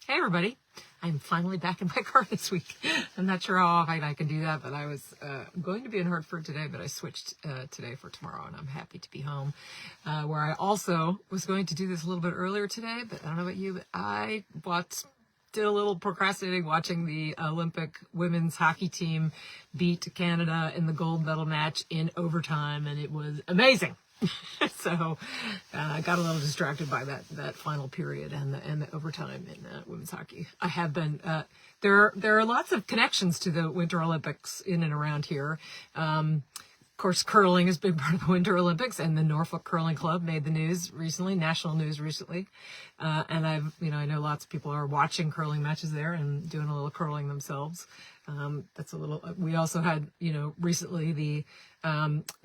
Hey everybody, I'm finally back in my car this week. I'm not sure how often I can do that, but I was going to be in Hartford today, but I switched today for tomorrow, and I'm happy to be home. Where I also was going to do this a little bit earlier today, but I don't know about you, but I did a little procrastinating watching the Olympic women's hockey team beat Canada in the gold medal match in overtime, and it was amazing. So I got a little distracted by that final period and the overtime in women's hockey. I have been there are lots of connections to the Winter Olympics in and around here. Of course, curling is a big part of the Winter Olympics, and the Norfolk Curling Club made the news recently, national news recently. And I know lots of people are watching curling matches there and doing a little curling themselves. That's a little. We also had, recently the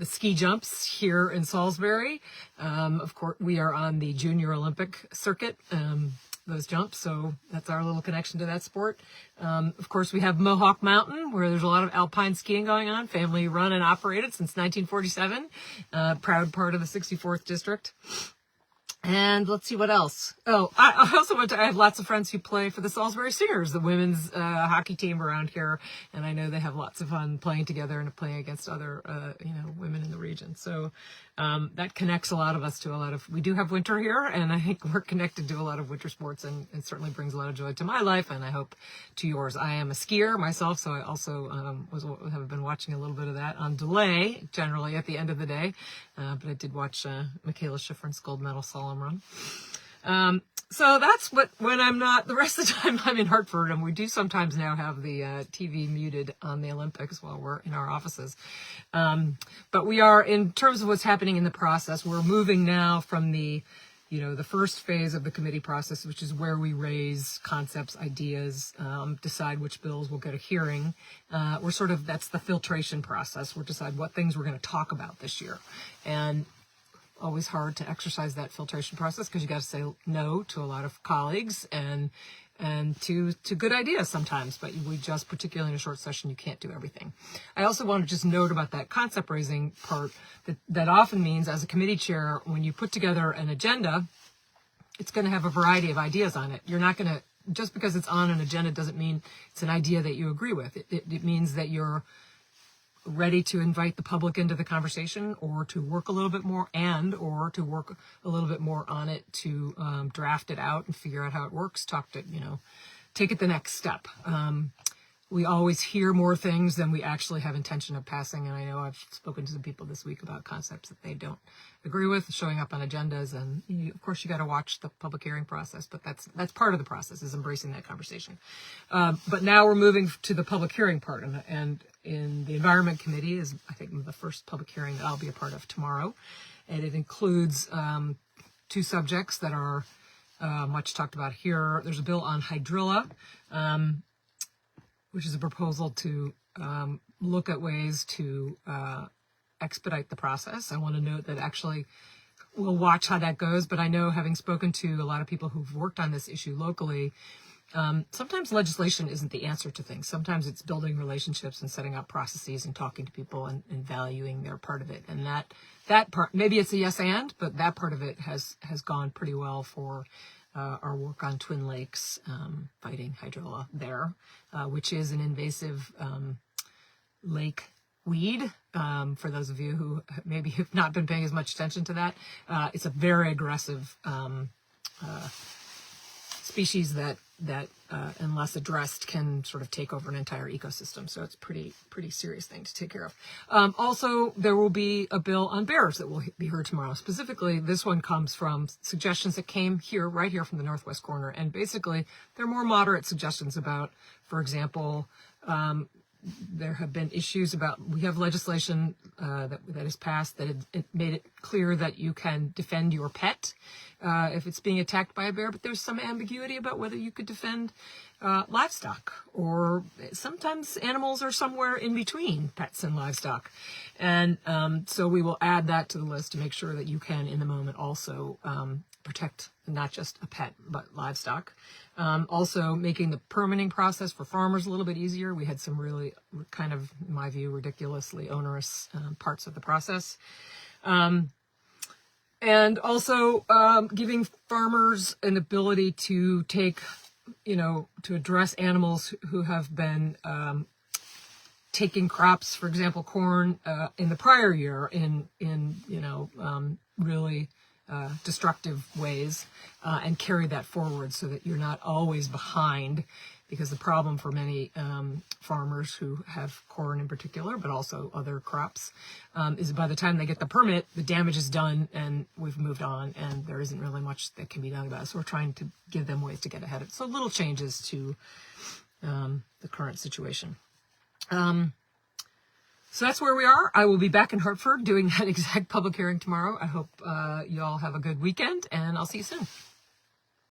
ski jumps here in Salisbury. Of course, we are on the Junior Olympic circuit. Those jumps, so that's our little connection to that sport. Of course, we have Mohawk Mountain, where there's a lot of alpine skiing going on, family run and operated since 1947, proud part of the 64th district. And let's see what else. Oh, I also I have lots of friends who play for the Salisbury Stingers, the women's hockey team around here. And I know they have lots of fun playing together and playing against other, women in the region. So that connects a lot of us to we do have winter here, and I think we're connected to a lot of winter sports, and it certainly brings a lot of joy to my life, and I hope to yours. I am a skier myself, so I also have been watching a little bit of that on delay, generally at the end of the day. But I did watch Michaela Schifrin's gold medal slalom run. So that's when I'm not, the rest of the time I'm in Hartford, and we do sometimes now have the TV muted on the Olympics while we're in our offices. But we are, in terms of what's happening in the process, we're moving now from the first phase of the committee process, which is where we raise concepts, ideas, decide which bills will get a hearing. That's the filtration process. We'll decide what things we're going to talk about this year. And always hard to exercise that filtration process because you got to say no to a lot of colleagues and to good ideas sometimes, but we just, particularly in a short session, you can't do everything. I also want to just note about that concept raising part that often means, as a committee chair, when you put together an agenda, it's going to have a variety of ideas on it. You're not going to, just because it's on an agenda doesn't mean it's an idea that you agree with. It means that you're ready to invite the public into the conversation, or to work a little bit more or to work a little bit more on it to draft it out and figure out how it works, take it the next step. We always hear more things than we actually have intention of passing. And I know I've spoken to some people this week about concepts that they don't agree with showing up on agendas. And of course you got to watch the public hearing process, but that's part of the process, is embracing that conversation. But now we're moving to the public hearing part, and in the Environment Committee is, I think, the first public hearing that I'll be a part of tomorrow. And it includes two subjects that are much talked about here. There's a bill on hydrilla, which is a proposal to look at ways to expedite the process. I want to note that actually we'll watch how that goes, but I know, having spoken to a lot of people who've worked on this issue locally, sometimes legislation isn't the answer to things. Sometimes it's building relationships and setting up processes and talking to people and valuing their part of it. And that part, maybe it's a yes and, but that part of it has gone pretty well for our work on Twin Lakes, fighting hydrilla there, which is an invasive lake weed. For those of you who maybe have not been paying as much attention to that, it's a very aggressive species that unless addressed, can sort of take over an entire ecosystem. So it's a pretty serious thing to take care of. Also, there will be a bill on bears that will be heard tomorrow. Specifically, this one comes from suggestions that came right here from the Northwest corner. And basically, they're more moderate suggestions about, for example, there have been issues about, we have legislation that has passed that it made it clear that you can defend your pet if it's being attacked by a bear, but there's some ambiguity about whether you could defend livestock, or sometimes animals are somewhere in between pets and livestock. And so we will add that to the list to make sure that you can, in the moment, also protect not just a pet, but livestock. Also making the permitting process for farmers a little bit easier. We had some really kind of, in my view, ridiculously onerous parts of the process. And also giving farmers an ability to take to address animals who have been taking crops, for example, corn, in the prior year in really destructive ways, and carry that forward so that you're not always behind. Because the problem for many farmers who have corn in particular, but also other crops, is by the time they get the permit, the damage is done and we've moved on, and there isn't really much that can be done about it. So we're trying to give them ways to get ahead of it. So little changes to the current situation. So that's where we are. I will be back in Hartford doing that exact public hearing tomorrow. I hope you all have a good weekend, and I'll see you soon.